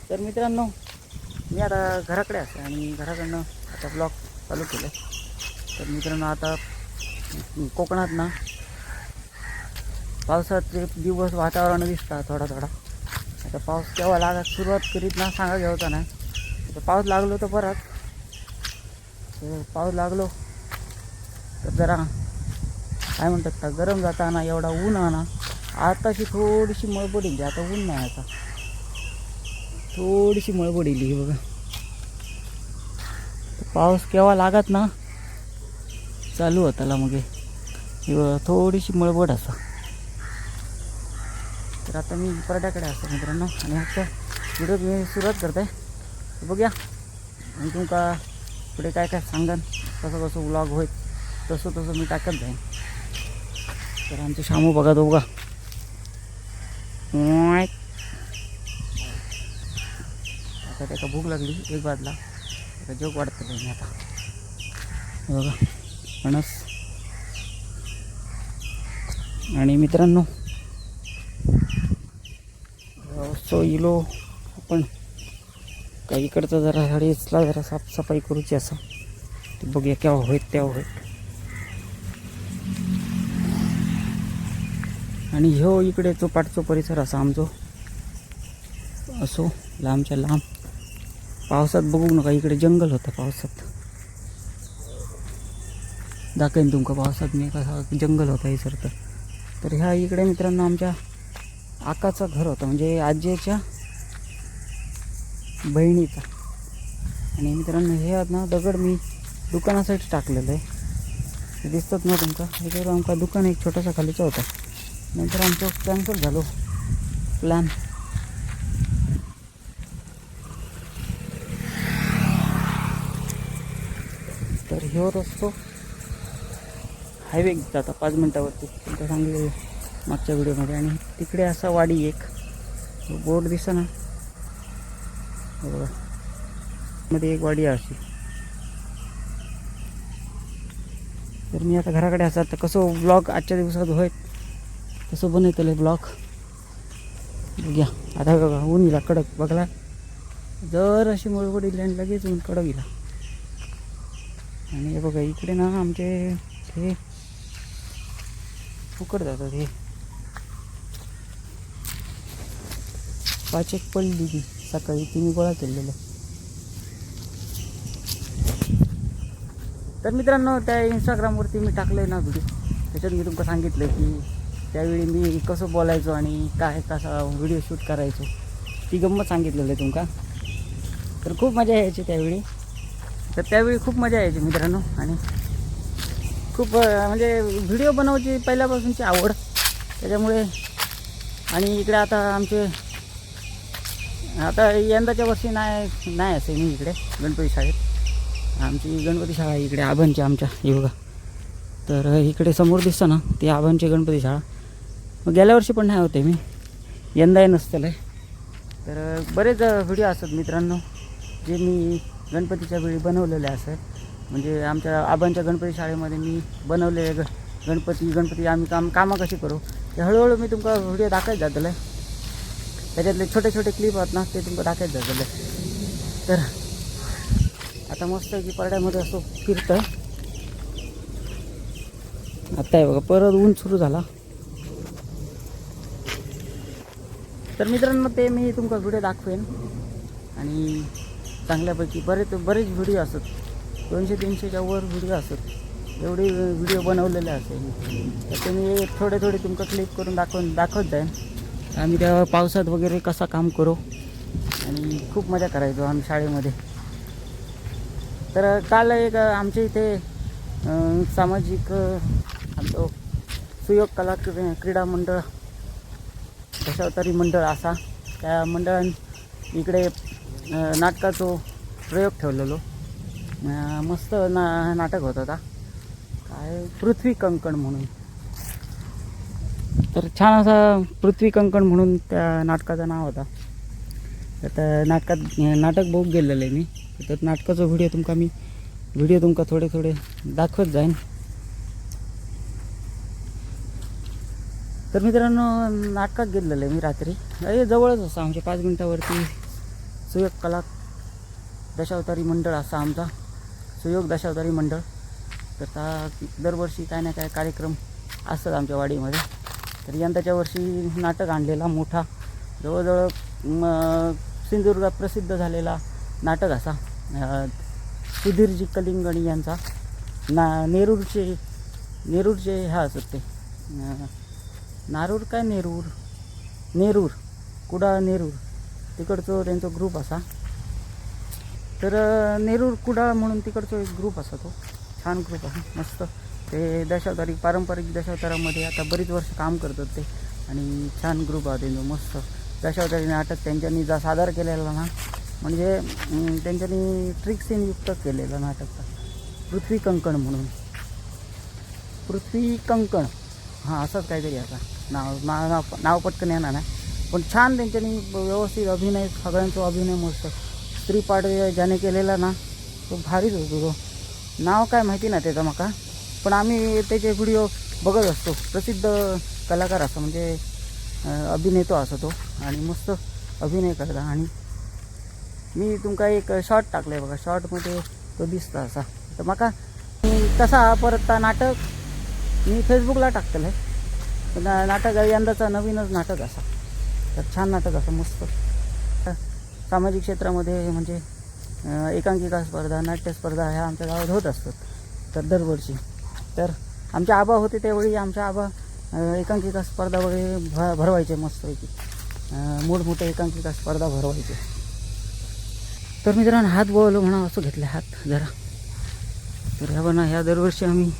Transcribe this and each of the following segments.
तर मित्रांनो, मी आता घराकडे आहे आणि घराकडनं आता ब्लॉग चालू केलं. तर मित्रांनो, आता कोकणात ना पावसाचे दिवस वातावरण दिसतात थोडा थोडा. आता पाऊस केव्हा लागा सुरुवात करीत ना सांगा घ्यावता ना. आता पाऊस लागलो तर परत पाऊस लागलो तर जरा काय म्हणतात का गरम जाताना एवढा ऊन आहे ना. आताशी थोडीशी मळबड येईल, आता ऊन नाही, आता थोडीशी मळबड येईल बघा. पाऊस केव्हा लागत ना चालू होताला मग थोडीशी मळबड असं. तर आता मी परड्याकडे असतो मित्रांनो आणि आजचा व्हिडिओ मी सुरुवात करत आहे. बघूया मी तुमका पुढे काय काय सांगन, कसं कसं व्लॉग होईल तसं तसं मी टाकत जाईन. तर आमचं शामू बघा तो बघा आता त्याला भूक लागली एक बाजला आता जोक वाढतं नाही आता बघा फणस. आणि मित्रांनो सो इलो आपण काही इकडचं जरा झाडीला जरा साफसफाई करूची असं. ते बघूया केव्हा होईत तेव्हा होईत. आणि ह्यो इकडे चोपाटचो परिसर असा आमचो असो लांबच्या लांब. पावसात बघू नका इकडे जंगल होतं, पावसात दाखवेन तुमका पावसात मी कसा जंगल होता सर. तर ह्या इकडे मित्रांनो आमच्या आकाचं घर होतं, म्हणजे आजीच्या बहिणीचा. आणि मित्रांनो हे ना दगड मी दुकानासाठी टाकलेलं आहे, दिसतात ना तुमका. ह्याच्यावर आमका दुकान एक छोटासा खालीचा होता, नंतर आमचं कॅन्सल झालो प्लॅन. तर ह्यो रस्तो हायवे जाता 5 मिनटावरती तुमचं सांगले मागच्या व्हिडिओमध्ये. आणि तिकडे असा वाडी एक बोर्ड दिसा ना बघा, मध्ये एक वाडी अशी. तर मी आता घराकडे असतात तर कसं ब्लॉग आजच्या दिवसात होईल तसं बनवतलं ब्लॉग. बघूया आता बघा ऊन इला कडक बघला, जर अशी मळबड इली आणि लगेच ऊन कडक इला. आणि हे बघा इकडे ना आमचे हे फुकट जातात, हे पाचेक पडली ती सकाळी तिने गोळा केलेलं. तर मित्रांनो त्या इंस्टाग्रामवरती मी टाकलं आहे ना व्हिडिओ, त्याच्यात मी तुमका सांगितलं की त्यावेळी मी कसं बोलायचो आणि काय कसा व्हिडिओ शूट करायचो, ती गंमत सांगितलेलं आहे तुमका. तर खूप मजा यायची त्यावेळी. तर त्यावेळी खूप मजा यायची मित्रांनो. आणि खूप म्हणजे व्हिडिओ बनवायची पहिल्यापासूनची आवड त्याच्यामुळे. आणि इकडे आता आमचे आता यंदाच्या वर्षी नाही असे मी इकडे गणपती शाळेत. आमची गणपती शाळा इकडे आबांची आमच्या हे बघा. तर इकडे समोर दिसतं ना ती आबांची गणपती शाळा. मग गेल्या वर्षी पण नाही होते मी, यंदाही नसतेलं आहे. तर बरेच व्हिडिओ असतात मित्रांनो जे मी गणपतीच्या वेळी बनवलेले असतात. म्हणजे आमच्या आबांच्या गणपती शाळेमध्ये मी बनवलेले गणपती आम्ही कामं कशी करू ते हळूहळू मी तुमका व्हिडिओ दाखवत जातलं आहे. त्याच्यातले छोटे छोटे क्लिप आहेत ना ते तुमका दाखवत जातलं आहे. तर आता मस्त की परड्यामध्ये असं फिरतं. आता आहे बघा परत ऊन सुरू झाला. तर मित्रांनो ते मी तुमका व्हिडिओ दाखवेन. आणि चांगल्यापैकी बरेच व्हिडिओ असतात, 200-300च्या वर व्हिडिओ असतात. एवढे व्हिडिओ बनवलेले असेल तर ते मी थोडे तुमका क्लिक करून दाखवत जाईन. आम्ही त्या पावसात वगैरे कसा काम करू आणि खूप मजा करायचो आम्ही शाळेमध्ये. तर काल एक आमच्या इथे सामाजिक आमचं सुयोग कला क्रीडा मंडळ दशावतारी मंडळ असा त्या मंडळाने इकडे नाटकाचा प्रयोग ठेवलेलो. मस्त नाटक होतं होता काय पृथ्वी कंकण म्हणून. तर छान असा पृथ्वी कंकण म्हणून त्या नाटकाचं नाव होता. तर त्या नाटक बघून गेलेलं आहे मी. तर नाटकाचा व्हिडिओ तुमका थोडे दाखवत जाईन. तर मित्रांनो नाटकात गेलेलं आहे मी रात्री. जवळच असं आमच्या 5 मिनटावरती सुयोग कला दशावतारी मंडळ असा आमचा सुयोग दशावतारी मंडळ. तर दरवर्षी काय ना काय कार्यक्रम असतात आमच्या वाडीमध्ये. तर यंदाच्या वर्षी नाटक आणलेला मोठा, जवळजवळ सिंधुदुर्गात प्रसिद्ध झालेला नाटक असा सुधीरजी कलिंगणी यांचा नेरूरचे ह्या असत ते नारूर काय नेरूर कुडाळ नेरूर तिकडचं त्यांचा ग्रुप असा. तर नेरूर कुडाळ म्हणून तिकडचा एक ग्रुप असा, तो छान ग्रुप आहे मस्त. ते दशावतारी पारंपरिक दशावतारामध्ये आता बरीच वर्ष काम करतात ते, आणि छान ग्रुप आहे त्यांचं मस्त. दशावतारी नाटक त्यांच्यानी सादर केलेलं ना, म्हणजे त्यांच्यानी ट्रिक्सीन युक्त केलेलं नाटक. पृथ्वी कंकण म्हणून, पृथ्वी कंकण हां असंच काहीतरी आता नाव पटकन येणार नाही, पण छान त्यांच्यानी व्यवस्थित अभिनय, सगळ्यांचा अभिनय मस्त. स्त्रीपाठ ज्याने केलेला ना तो भारीच होतो. तो नाव काय माहिती ना त्याचं मका, पण आम्ही त्याचे व्हिडिओ बघत असतो. प्रसिद्ध कलाकार असं म्हणजे अभिनेतो असं तो, आणि मस्त अभिनय करता. आणि मी तुमका एक शॉर्ट टाकलं आहे बघा, शॉर्टमध्ये तो दिसता असा. तर मका तसा परत नाटक मी फेसबुकला टाकलेलं आहे. नाटक यंदाचा नवीनच नाटक असा, तर छान नाटक असं मस्त. सामाजिक क्षेत्रामध्ये म्हणजे एकांकिका स्पर्धा, नाट्यस्पर्धा ह्या आमच्या गावात होत असतात. तर दरवर्षी तर आमचे आबा होते त्यावेळी आमच्या आबा एकांकिका स्पर्धा वगैरे भरवायचे मस्तपैकी, मोठमोठ्या एकांकिका स्पर्धा भरवायचे. तर मित्रांनो हात बोललो म्हणा असं घेतलं हात जरा. तर ह्या बना ह्या दरवर्षी आम्ही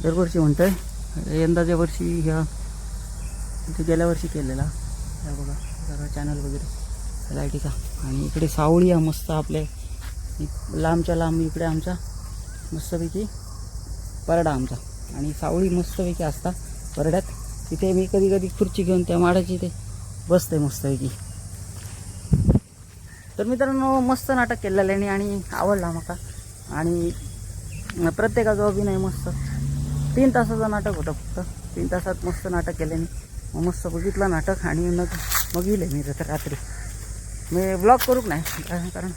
म्हणतो आहे, यंदाच्या वर्षी ह्या गेल्या वर्षी केलेला ह्या बघा जरा चॅनल वगैरे लाईटीचा. आणि इकडे सावळी आहे मस्त आपल्या लांबच्या लांब, इकडे आमच्या मस्तपैकी परडा आमचा, आणि सावळी मस्तपैकी असता परड्यात. तिथे मी कधी कधी खुर्ची घेऊन त्या माडाची ते बसते मस्तपैकी. तर मित्रांनो मस्त नाटक केलेलं आहे आणि आवडला मका. आणि प्रत्येकाचा अभिनय मस्त. 3 तासाचं नाटक होतं फक्त, 3 तासात मस्त नाटक केल्याने. मस्त बघितलं नाटक आणि मग येईल मी तर रात्री. मी ब्लॉग करूक नाही कारण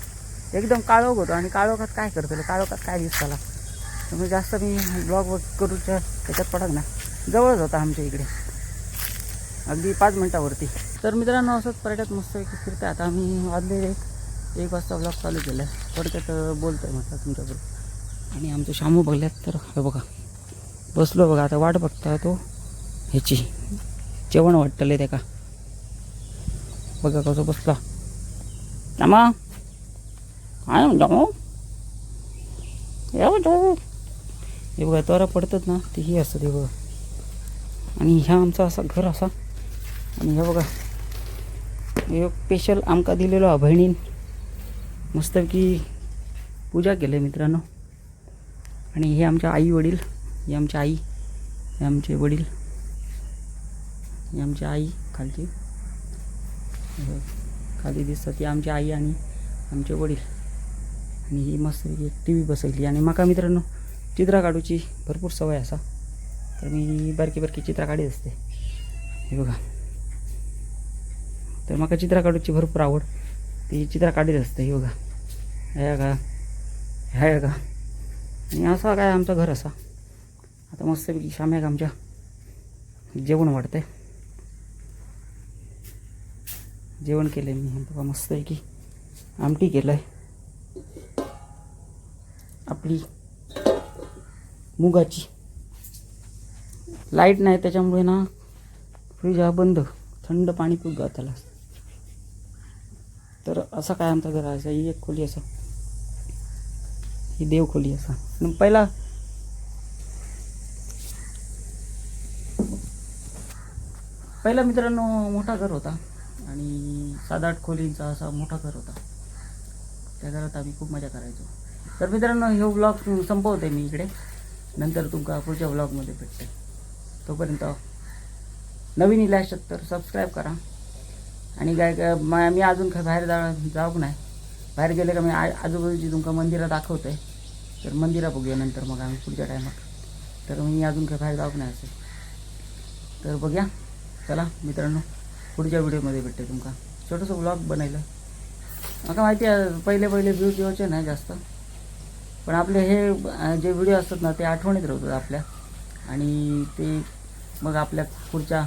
एकदम काळोख होतो, आणि काळोखात काय करतो, काळोखात काय दिसताला. त्यामुळे जास्त मी ब्लॉग करूच्या त्याच्यात पडत नाही. जवळच होता आमच्या इकडे, अगदी 5 मिनटावरती. तर मित्रांनो असंच पर्यटक मस्त फिरते. आता आम्ही वाजले 1 वाजता ब्लॉग चालू केला आहे. थोडक्यात बोलतो आहे म्हटलं तुमच्याबरोबर. आणि आमचं शामू बघल्यात तर हे बघा बसलो बघा, आता वाट बघता तो ह्याची जेवण वाटतले ते का बघा कसं बसला. आमा काय म्हणतो हे बघा तोरा पडतात ना ते ही असतं ते बघा. आणि ह्या आमचा असा घर असा. आणि ह्या बघा हे स्पेशल आमका दिलेलो बहिणीन मस्तपैकी पूजा केली मित्रांनो. आणि हे आमच्या आई वडील, हे आमच्या आई, हे आमचे वडील, ही आमची आई खालची खाली दिसतात ती आमची आई आणि आमचे वडील. आणि ही मस्त एक टी व्ही बसवली. आणि माका मित्रांनो चित्रा काढूची भरपूर सवय असा, तर मी बारकी चित्रा काढीत असते. हे बघा तर माका चित्रा काढूची भरपूर आवड, ती चित्रा काढीत असते. हे बघा ह्या का आणि असा काय आमचं घर असा. आता मस्तपैकी शाम्याक आमच्या जेवण वाढतंय. जेवण केलं आहे मी बघा मस्तपैकी. आमटी केलं आहे आपली मुगाची. लाईट नाही त्याच्यामुळे ना फ्रीज हा बंद, थंड पाणी पिऊ गा त्याला. तर असं काय आमचं घर असं. ही एक खोली असं, ही देव खोली असा. पहिला मित्रांनो मोठा घर होता आणि 7-8 खोलींचा असा मोठा घर होता. त्या घरात आम्ही खूप मजा करायचो. तर मित्रांनो हे ब्लॉग संपवते मी इकडे. नंतर तुमका पुढच्या ब्लॉगमध्ये भेटते. तोपर्यंत नवीन इला असतात तर सबस्क्राईब करा. आणि काय मी अजून काय बाहेर जाऊ नाही. बाहेर गेले का मी आजूबाजूची तुमका मंदिरं दाखवतो आहे. तर मंदिरा बघूया नंतर मग आम्ही पुढच्या टायमात. तर मी अजून काय बाहेर जाऊ नाही असेल तर बघूया. चला मित्रांनो पुढच्या व्हिडिओमध्ये भेटते तुमका छोटंसं ब्लॉग बनायला. मला माहिती आहे पहिले व्ह्यूज यायचे नाही जास्त, पण आपले हे जे व्हिडिओ असतात ना ते आठवणीत राहतात आपल्या, आणि ते मग आपल्या पुढच्या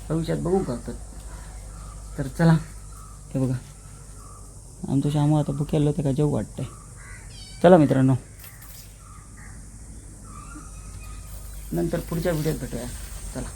भविष्यात बघू करतात. तर चला, हे बघा आमचं श्यामू आता भुकेलं होतं का जेव वाटतंय. चला मित्रांनो, नंतर पुढच्या व्हिडिओत भेटूया. चला.